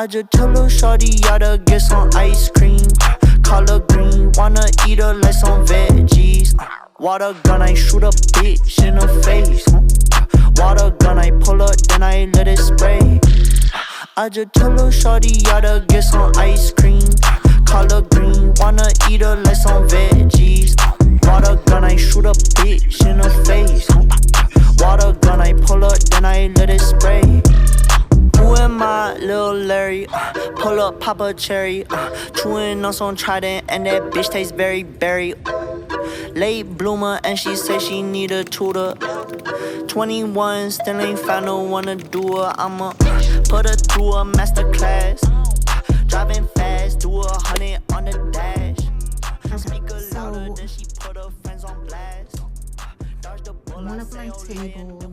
I just told her shorty gotta get some ice cream. Color green, wanna eat her like some veggies. Water gun, I shoot a bitch in the face. Water gun, I pull up, then I let it spray. I just told her shorty gotta get some ice cream. Color green, wanna eat her like some veggies. Water gun, I shoot a bitch in the face. Water gun, I pull up, then I let it spray. Who am I, Lil Larry? Pull up, pop a cherry. Chewing on some Trident, and that bitch tastes very berry. Late bloomer, and she say she need a tutor. 21, still ain't found no one to do her. I'ma put her through a master class. Driving fast, do 100 on the dash. Speak louder, then she put her friends on blast. One of my tables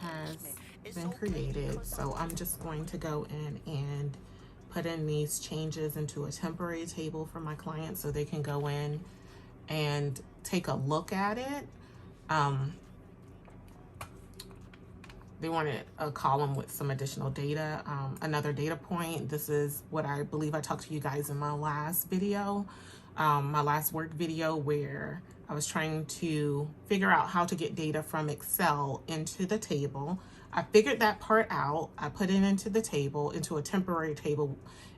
has been created, so I'm just going to go in and put in these changes into a temporary table for my clients so they can go in and take a look at it. They wanted a column with some additional data. Another data point, this is what I believe I talked to you guys in my last video, my last work video, where I was trying to figure out how to get data from Excel into the table. I figured that part out. I put it into the table, into a temporary table.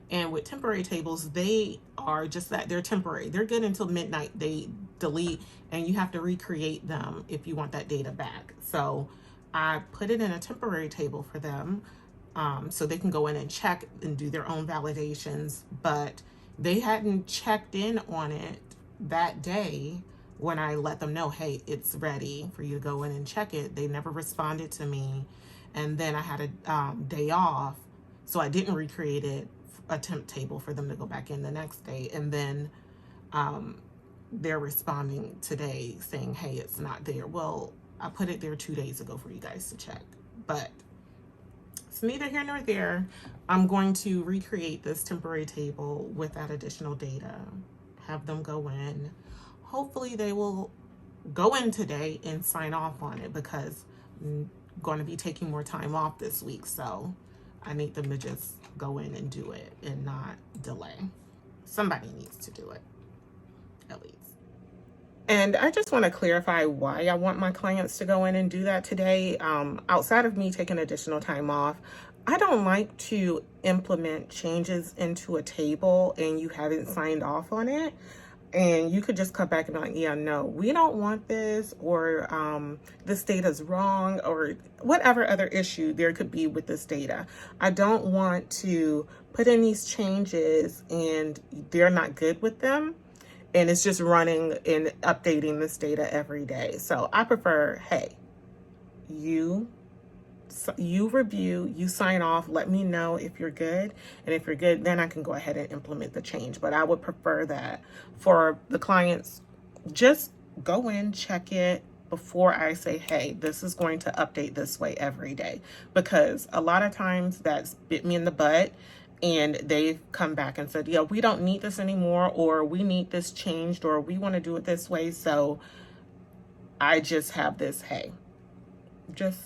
And with temporary tables, they are just that, they're temporary. They're good until midnight. They delete, and you have to recreate them if you want that data back. So I put it in a temporary table for them, so they can go in and check and do their own validations, but they hadn't checked in on it that day when I let them know, hey, it's ready for you to go in and check it. They never responded to me. And then I had a day off, so I didn't recreate it, a temp table for them to go back in the next day. And then they're responding today saying, hey, it's not there. Well, I put it there 2 days ago for you guys to check, but it's neither here nor there. I'm going to recreate this temporary table with that additional data, have them go in. Hopefully they will go in today and sign off on it, because I'm going to be taking more time off this week. So I need them to just go in and do it and not delay. Somebody needs to do it, at least. And I just want to clarify why I want my clients to go in and do that today. Outside of me taking additional time off, I don't like to implement changes into a table and you haven't signed off on it. And you could just come back and be like, yeah, no, we don't want this, or this data is wrong, or whatever other issue there could be with this data. I don't want to put in these changes and they're not good with them, and it's just running and updating this data every day. So I prefer, hey, you review, you sign off, let me know if you're good. And if you're good, then I can go ahead and implement the change. But I would prefer that for the clients. Just go in, check it before I say, hey, this is going to update this way every day. Because a lot of times that's bit me in the butt, and they've come back and said, yeah, we don't need this anymore, or we need this changed, or we want to do it this way. So I just have this, hey, just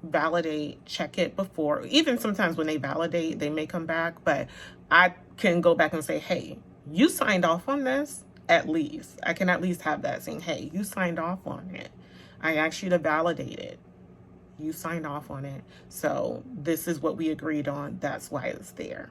validate, check it before. Even sometimes when they validate, they may come back, but I can go back and say, hey, you signed off on this. At least I can at least have that saying, hey, you signed off on it. I asked you to validate it. You signed off on it. So this is what we agreed on. That's why it's there.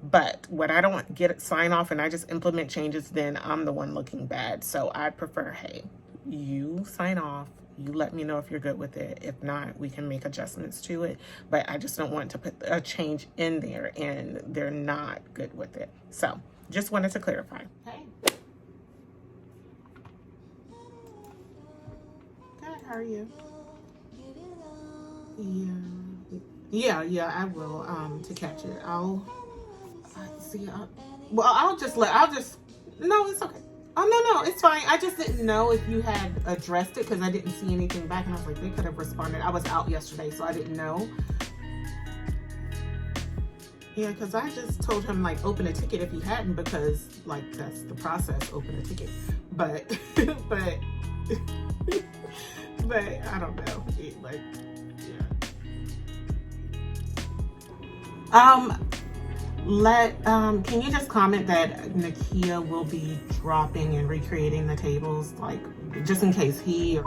But when I don't get it sign off and I just implement changes, then I'm the one looking bad. So I prefer, hey, you sign off. You let me know if you're good with it. If not, we can make adjustments to it. But I just don't want to put a change in there and they're not good with it. So just wanted to clarify. Hey. Good, how are you? Yeah, I will, to catch it. I'll just, no, it's okay. Oh, no, it's fine. I just didn't know if you had addressed it because I didn't see anything back, and I was like, they could have responded. I was out yesterday, so I didn't know. Yeah, because I just told him, like, open a ticket if he hadn't, because, like, that's the process, open a ticket. But, but I don't know. Yeah. Can you just comment that Nakya will be dropping and recreating the tables, like just in case he or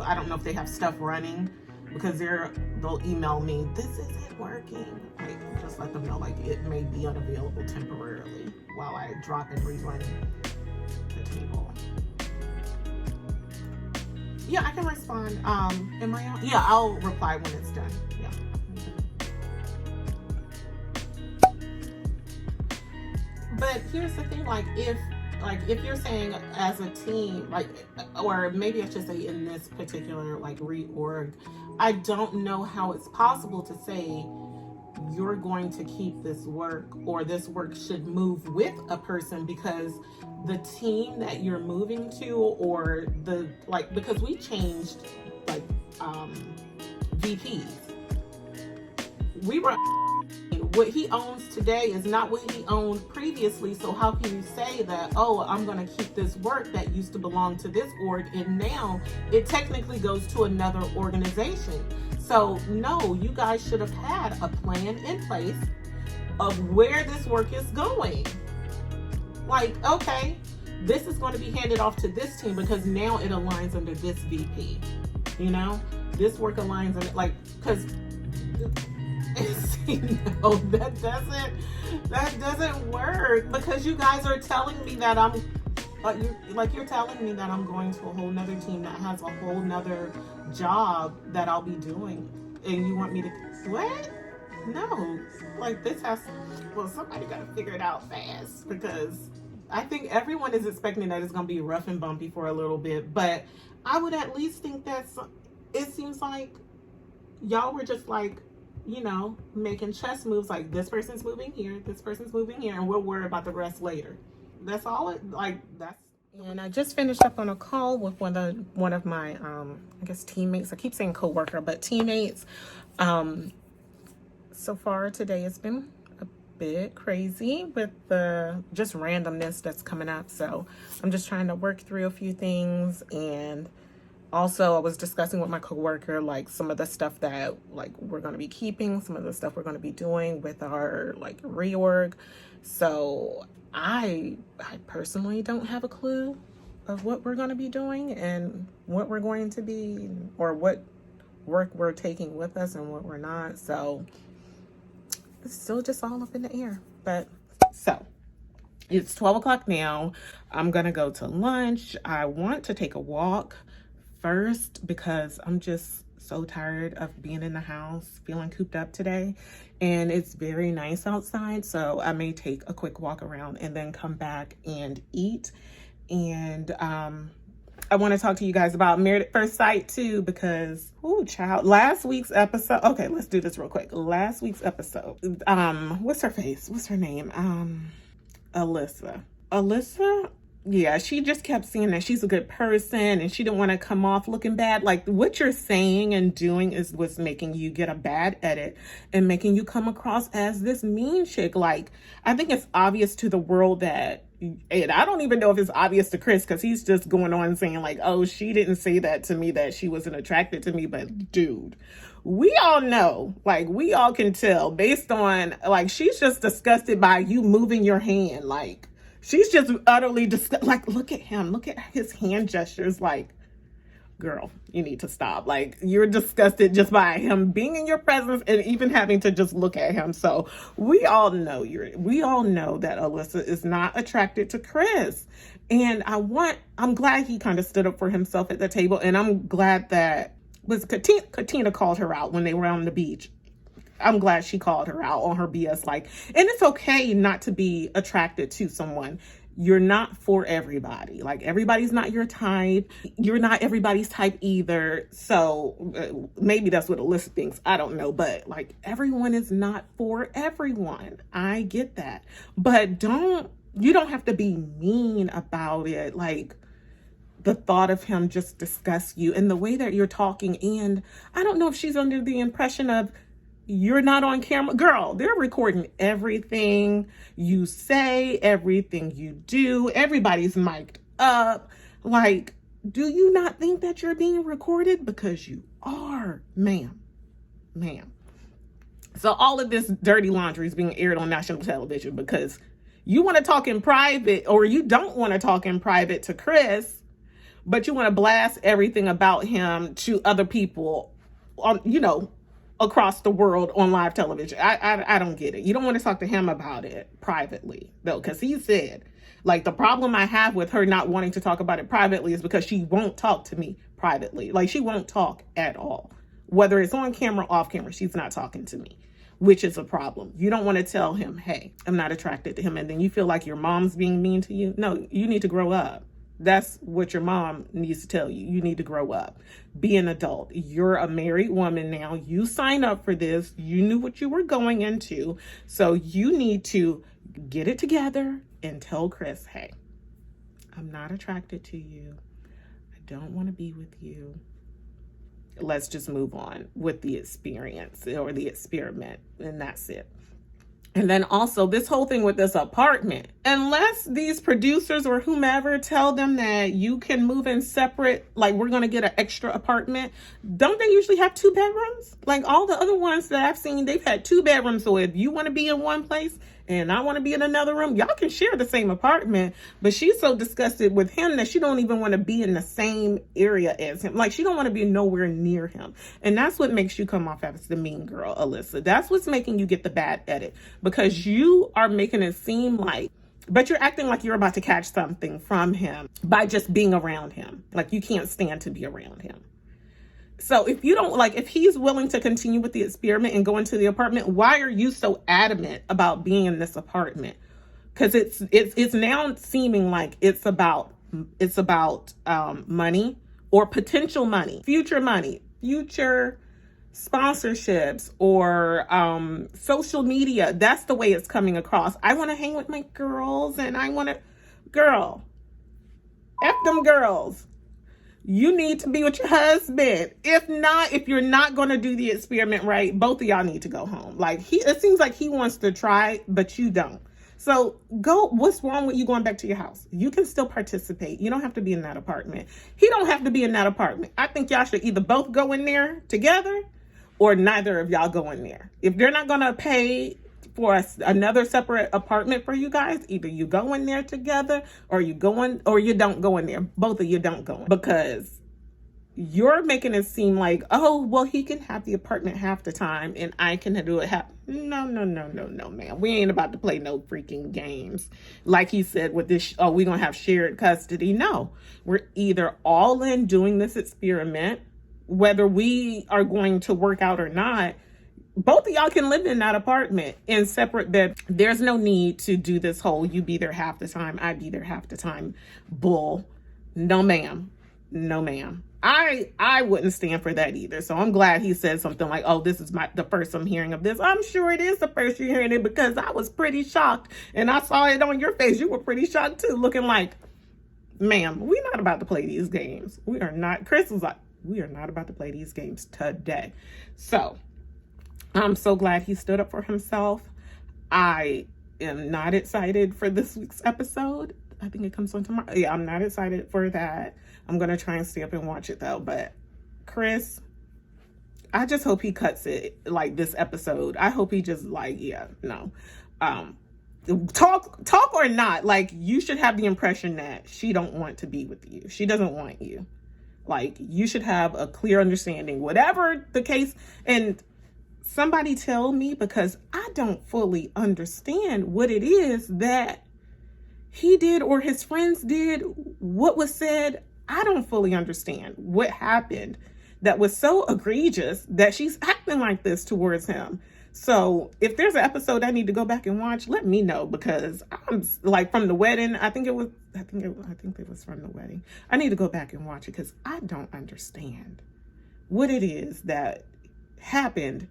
I don't know if they have stuff running, because they'll email me, this isn't working. Like, just let them know, like, it may be unavailable temporarily while I drop and rerun the table. Yeah, I can respond. Am I on? Yeah, I'll reply when it's done. Yeah. But here's the thing, like if you're saying as a team, like, or maybe I should say in this particular like reorg, I don't know how it's possible to say you're going to keep this work or this work should move with a person, because the team that you're moving to, or the like, because we changed like VPs. We were what he owns today is not what he owned previously. So how can you say that, oh, I'm going to keep this work that used to belong to this org and now it technically goes to another organization? So no, you guys should have had a plan in place of where this work is going. Like, okay, this is going to be handed off to this team because now it aligns under this VP. You know, this work aligns under, like, because no, that doesn't work, because you guys are telling me that you're telling me that I'm going to a whole nother team that has a whole nother job that I'll be doing, and you want me to what? No, like this has, well, somebody got to figure it out fast, because I think everyone is expecting that it's going to be rough and bumpy for a little bit, but I would at least think that it seems like y'all were just like, you know, making chess moves, like this person's moving here, this person's moving here, and we'll worry about the rest later. That's all it, like, that's. And I just finished up on a call with one of my I guess teammates. I keep saying coworker, but teammates. So far today has been a bit crazy with the just randomness that's coming up. So I'm just trying to work through a few things, and also I was discussing with my coworker like some of the stuff that like we're going to be keeping, some of the stuff we're going to be doing with our like reorg. So I personally don't have a clue of what we're going to be doing and what we're going to be, or what work we're taking with us and what we're not. So it's still just all up in the air. But so it's 12 o'clock now. I'm going to go to lunch. I want to take a walk first because I'm just so tired of being in the house, feeling cooped up today, and it's very nice outside. So I may take a quick walk around and then come back and eat. And I want to talk to you guys about Married at First Sight too, because last week's episode. Okay, let's do this real quick. Last week's episode. What's her face? What's her name? Alyssa. Yeah, she just kept saying that she's a good person and she didn't want to come off looking bad. Like, what you're saying and doing was making you get a bad edit and making you come across as this mean chick. Like, I think it's obvious to the world that, and I don't even know if it's obvious to Chris, because he's just going on saying like, oh, she didn't say that to me, that she wasn't attracted to me. But dude, we all know, like, we all can tell based on, like, she's just disgusted by you moving your hand. Like, she's just utterly disgusted. Like, look at him. Look at his hand gestures. Like, girl, you need to stop. Like, you're disgusted just by him being in your presence and even having to just look at him. So we all know that Alyssa is not attracted to Chris. And I'm glad he kind of stood up for himself at the table. And I'm glad that Katina called her out when they were on the beach. I'm glad she called her out on her BS. Like, and it's okay not to be attracted to someone. You're not for everybody. Like, everybody's not your type. You're not everybody's type either. So maybe that's what Alyssa thinks. I don't know. But like, everyone is not for everyone. I get that. But you don't have to be mean about it. Like, the thought of him just disgusts you, and the way that you're talking. And I don't know if she's under the impression of, you're not on camera. Girl, they're recording everything you say, everything you do. Everybody's mic'd up. Like, do you not think that you're being recorded? Because you are, ma'am. So all of this dirty laundry is being aired on national television because you want to talk in private, or you don't want to talk in private to Chris, but you want to blast everything about him to other people on, across the world on live television. I don't get it. You don't want to talk to him about it privately, though, because he said, like, the problem I have with her not wanting to talk about it privately is because she won't talk to me privately. Like, she won't talk at all. Whether it's on camera, off camera, she's not talking to me, which is a problem. You don't want to tell him, hey, I'm not attracted to him, and then you feel like your mom's being mean to you. No, you need to grow up. That's what your mom needs to tell you. You need to grow up. Be an adult. You're a married woman now. You signed up for this. You knew what you were going into. So you need to get it together and tell Chris, hey, I'm not attracted to you. I don't want to be with you. Let's just move on with the experience or the experiment. And that's it. And then also this whole thing with this apartment, unless these producers or whomever tell them that you can move in separate, like we're going to get an extra apartment, don't they usually have 2 bedrooms? Like all the other ones that I've seen, they've had 2 bedrooms. So if you want to be in one place and I want to be in another room, y'all can share the same apartment. But she's so disgusted with him that she don't even want to be in the same area as him. Like she don't want to be nowhere near him. And that's what makes you come off as the mean girl, Alyssa. That's what's making you get the bad edit, because you are making it seem like, but you're acting like you're about to catch something from him by just being around him. Like you can't stand to be around him. So if you don't, like, if he's willing to continue with the experiment and go into the apartment, why are you so adamant about being in this apartment? Because it's now seeming like it's about money or potential money, future sponsorships or social media. That's the way it's coming across. I want to hang with my girls and I want to, girl, F them girls. You need to be with your husband. If you're not going to do the experiment right, both of y'all need to go home. Like it seems like he wants to try, but you don't. So go, what's wrong with you going back to your house? You can still participate. You don't have to be in that apartment. He don't have to be in that apartment. I think y'all should either both go in there together or neither of y'all go in there. If they're not going to pay for another separate apartment for you guys, either you go in there together or you don't go in there. Both of you don't go in, because you're making it seem like, oh, well, he can have the apartment half the time and I can do it half. No, man. We ain't about to play no freaking games. Like he said with this, we're going to have shared custody. No, we're either all in doing this experiment, whether we are going to work out or not. Both of y'all can live in that apartment in separate beds. There's no need to do this whole you be there half the time, I be there half the time bull. No, ma'am. I wouldn't stand for that either. So I'm glad he said something like, oh, this is the first I'm hearing of this. I'm sure it is the first you're hearing it, because I was pretty shocked. And I saw it on your face. You were pretty shocked too, looking like, ma'am, we're not about to play these games. We are not. Chris was like, we are not about to play these games today. So I'm so glad he stood up for himself. I am not excited for this week's episode. I think it comes on tomorrow. Yeah, I'm not excited for that. I'm going to try and stay up and watch it though. But Chris, I just hope he cuts it like this episode. I hope he just like, yeah, no. Talk or not, like you should have the impression that she don't want to be with you. She doesn't want you. Like you should have a clear understanding, whatever the case. And somebody tell me, because I don't fully understand what it is that he did or his friends did, what was said. I don't fully understand what happened that was so egregious that she's acting like this towards him. So if there's an episode I need to go back and watch, let me know, because I'm like from the wedding. I think it was from the wedding. I need to go back and watch it because I don't understand what it is that happened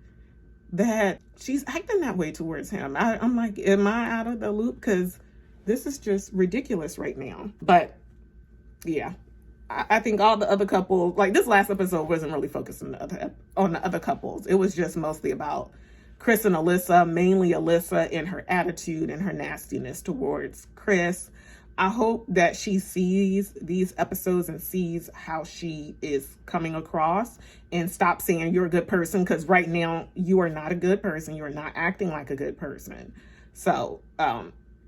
that she's acting that way towards him. I'm like, am I out of the loop? Because this is just ridiculous right now. But yeah, I think all the other couples, like this last episode wasn't really focused on the other couples. It was just mostly about Chris and Alyssa, mainly Alyssa and her attitude and her nastiness towards Chris. I hope that she sees these episodes and sees how she is coming across and stop saying you're a good person, because right now you are not a good person. You are not acting like a good person. So,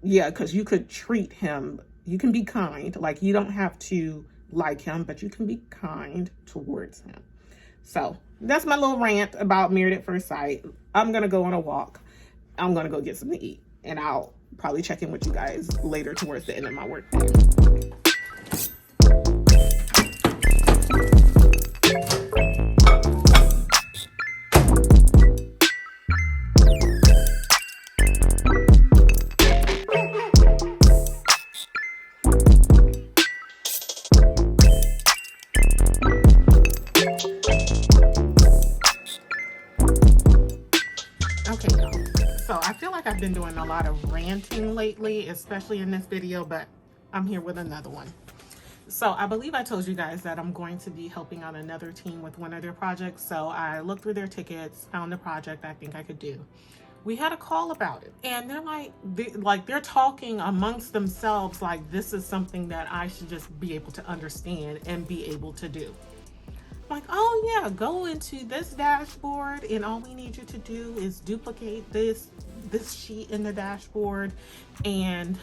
yeah, because you could treat him, you can be kind. Like, you don't have to like him, but you can be kind towards him. So that's my little rant about Married at First Sight. I'm going to go on a walk. I'm going to go get something to eat, and I'll probably check in with you guys later towards the end of my work day. Okay, y'all. So I feel like I've been doing a lot of ranting lately, especially in this video, but I'm here with another one. So I believe I told you guys that I'm going to be helping out another team with one of their projects. So I looked through their tickets, found a project I think I could do. We had a call about it, and they're talking amongst themselves like this is something that I should just be able to understand and be able to do. Like, oh yeah, go into this dashboard, and all we need you to do is duplicate this sheet in the dashboard, and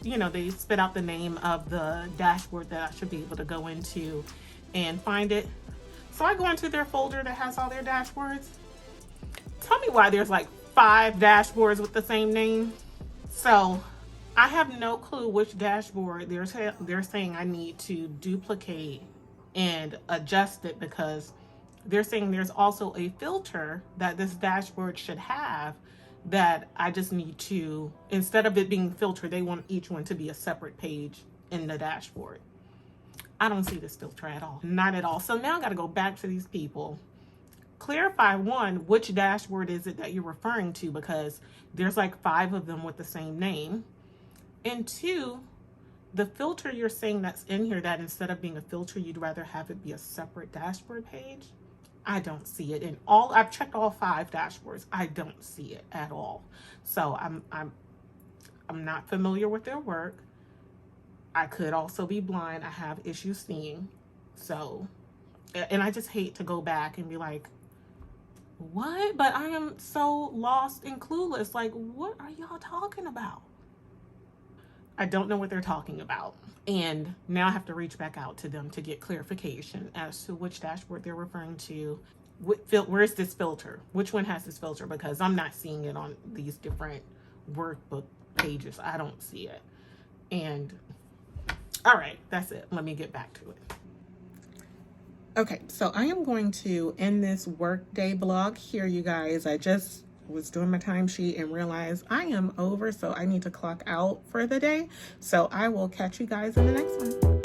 you know, they spit out the name of the dashboard that I should be able to go into and find it. So I go into their folder that has all their dashboards. Tell me why there's like 5 dashboards with the same name. So I have no clue which dashboard they're saying I need to duplicate and adjust it, because they're saying there's also a filter that this dashboard should have that I just need to, instead of it being filtered, they want each one to be a separate page in the dashboard. I don't see this filter at all. Not at all. So now I got to go back to these people, clarify, one, which dashboard is it that you're referring to, because there's like 5 of them with the same name. And 2, the filter you're saying that's in here, that instead of being a filter, you'd rather have it be a separate dashboard page. I don't see it in all. I've checked all 5 dashboards. I don't see it at all. So I'm not familiar with their work. I could also be blind. I have issues seeing. So, and I just hate to go back and be like, what? But I am so lost and clueless. Like, what are y'all talking about? I don't know what they're talking about. And now I have to reach back out to them to get clarification as to which dashboard they're referring to. Where's this filter? Which one has this filter? Because I'm not seeing it on these different workbook pages. I don't see it. And all right, that's it. Let me get back to it. Okay, so I am going to end this workday blog here, you guys. I just was doing my timesheet and realized I am over, so I need to clock out for the day. So I will catch you guys in the next one.